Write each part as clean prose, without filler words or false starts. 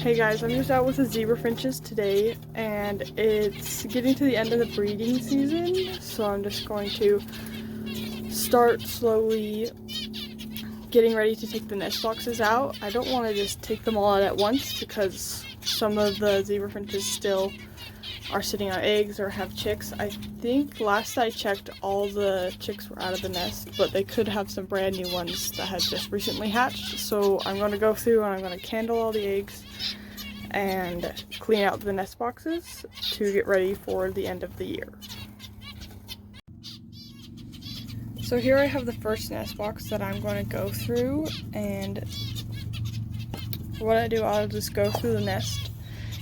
Hey guys, I'm just out with the zebra finches today, and it's getting to the end of the breeding season, so I'm just going to start slowly getting ready to take the nest boxes out. I don't want to just take them all out at once because some of the zebra finches still are sitting on eggs or have chicks. I think last I checked all the chicks were out of the nest, but they could have some brand new ones that had just recently hatched. So I'm going to go through and I'm going to candle all the eggs and clean out the nest boxes to get ready for the end of the year. So here I have the first nest box that I'm going to go through, and what I do, I'll just go through the nest.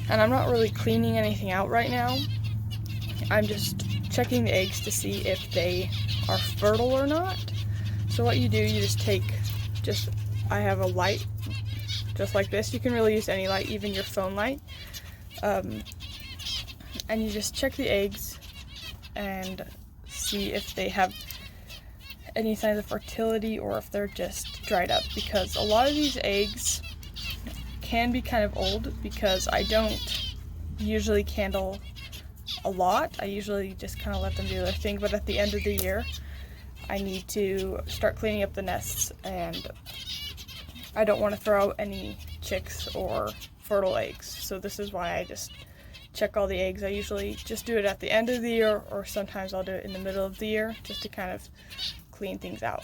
And I'm not really cleaning anything out right now. I'm just checking the eggs to see if they are fertile or not. So what you do, you just take, I have a light just like this. You can really use any light, even your phone light. And you just check the eggs and see if they have any signs of fertility or if they're just dried up, because a lot of these eggs can be kind of old, because I don't usually candle a lot. I usually just kind of let them do their thing, but at the end of the year I need to start cleaning up the nests, and I don't want to throw out any chicks or fertile eggs. So this is why I just check all the eggs. I usually just do it at the end of the year, or sometimes I'll do it in the middle of the year just to kind of clean things out.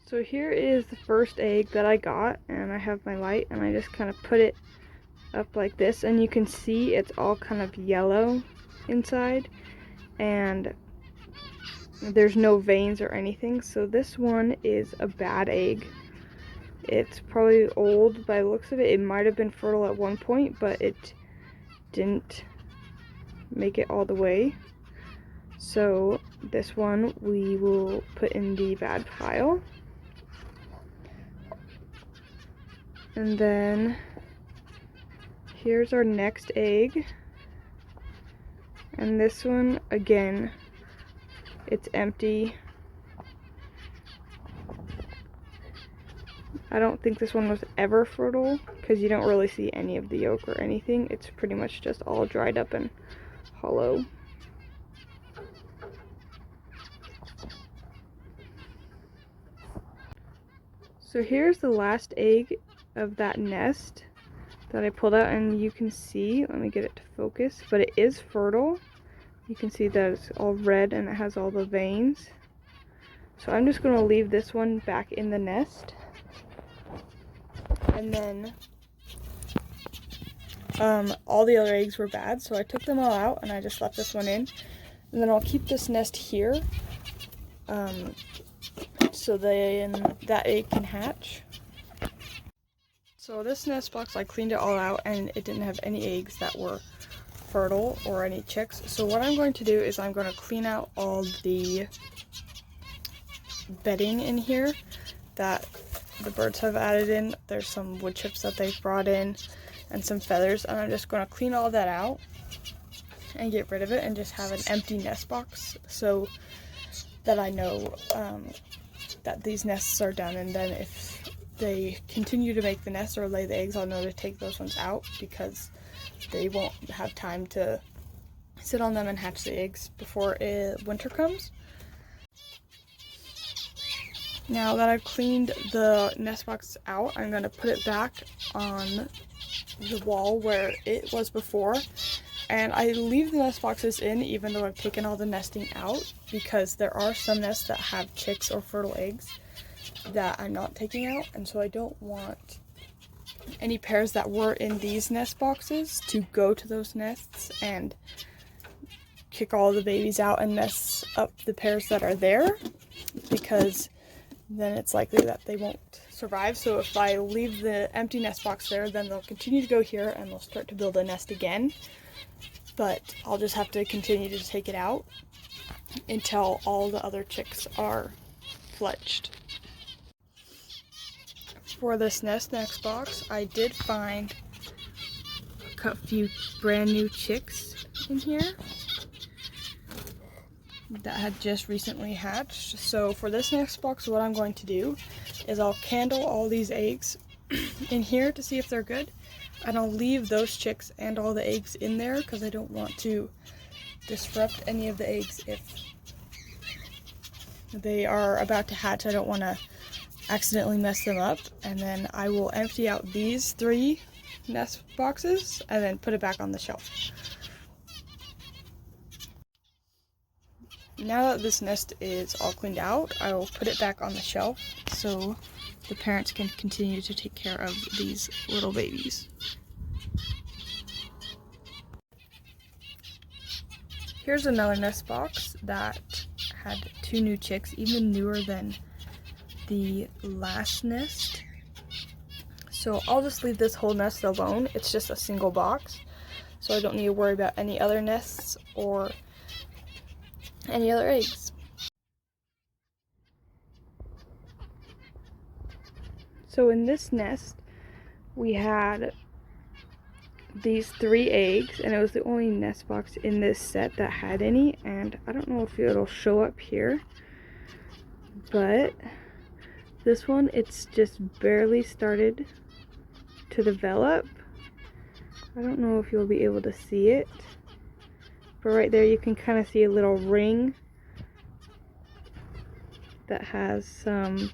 So here is the first egg that I got, and I have my light and I just kind of put it up like this, and you can see it's all kind of yellow inside and there's no veins or anything. So this one is a bad egg. It's probably old by the looks of it. It might have been fertile at one point, but it didn't make it all the way. So this one we will put in the bad pile. And then here's our next egg. And this one, again, it's empty. I don't think this one was ever fertile because you don't really see any of the yolk or anything. It's pretty much just all dried up and hollow. So here's the last egg of that nest that I pulled out, and you can see, let me get it to focus, but it is fertile. You can see that it's all red and it has all the veins. So I'm just going to leave this one back in the nest. And then all the other eggs were bad, so I took them all out and I just left this one in. And then I'll keep this nest here so then that egg can hatch. So this nest box, I cleaned it all out and it didn't have any eggs that were fertile or any chicks. So what I'm going to do is I'm going to clean out all the bedding in here that the birds have added in. There's some wood chips that they've brought in and some feathers, and I'm just going to clean all that out and get rid of it and just have an empty nest box so that I know that these nests are done. And then if they continue to make the nest or lay the eggs, I'll know to take those ones out because they won't have time to sit on them and hatch the eggs before winter comes. Now that I've cleaned the nest box out, I'm going to put it back on the wall where it was before. And I leave the nest boxes in even though I've taken all the nesting out, because there are some nests that have chicks or fertile eggs that I'm not taking out, and so I don't want any pairs that were in these nest boxes to go to those nests and kick all the babies out and mess up the pairs that are there, because then it's likely that they won't survive. So if I leave the empty nest box there, then they'll continue to go here and they'll start to build a nest again, but I'll just have to continue to take it out until all the other chicks are fledged. For this nest box, I did find a few brand new chicks in here that had just recently hatched. So for this nest box, what I'm going to do is I'll candle all these eggs in here to see if they're good, and I'll leave those chicks and all the eggs in there because I don't want to disrupt any of the eggs if they are about to hatch. I don't want to accidentally mess them up. And then I will empty out these 3 nest boxes and then put it back on the shelf. Now that this nest is all cleaned out, I will put it back on the shelf so the parents can continue to take care of these little babies. Here's another nest box that had 2 new chicks, even newer than the last nest. So I'll just leave this whole nest alone. It's just a single box, so I don't need to worry about any other nests or any other eggs. So in this nest, we had these 3 eggs, and it was the only nest box in this set that had any, and I don't know if it'll show up here, but this one, it's just barely started to develop. I don't know if you'll be able to see it, but right there you can kind of see a little ring that has some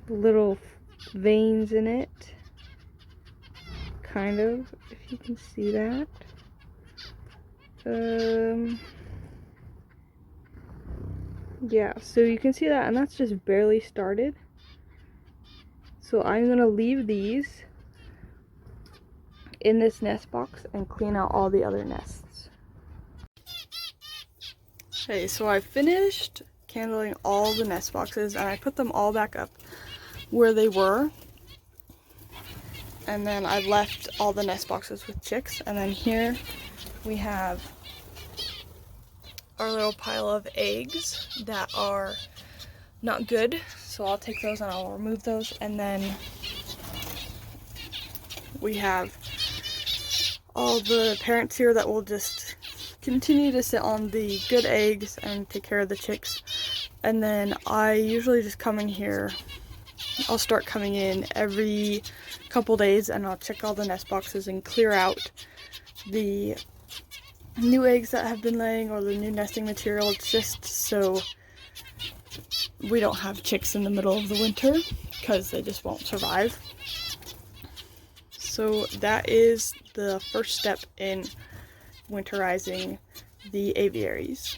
little veins in it, kind of, if you can see that. Yeah, so you can see that, and that's just barely started. So I'm gonna leave these in this nest box and clean out all the other nests. Okay, so I finished candling all the nest boxes and I put them all back up where they were. And then I left all the nest boxes with chicks, and then here we have our little pile of eggs that are not good, so I'll take those and I'll remove those. And then we have all the parents here that will just continue to sit on the good eggs and take care of the chicks. And then I usually just come in here, I'll start coming in every couple days and I'll check all the nest boxes and clear out the new eggs that have been laying or the new nesting material, just so we don't have chicks in the middle of the winter because they just won't survive. So that is the first step in winterizing the aviaries.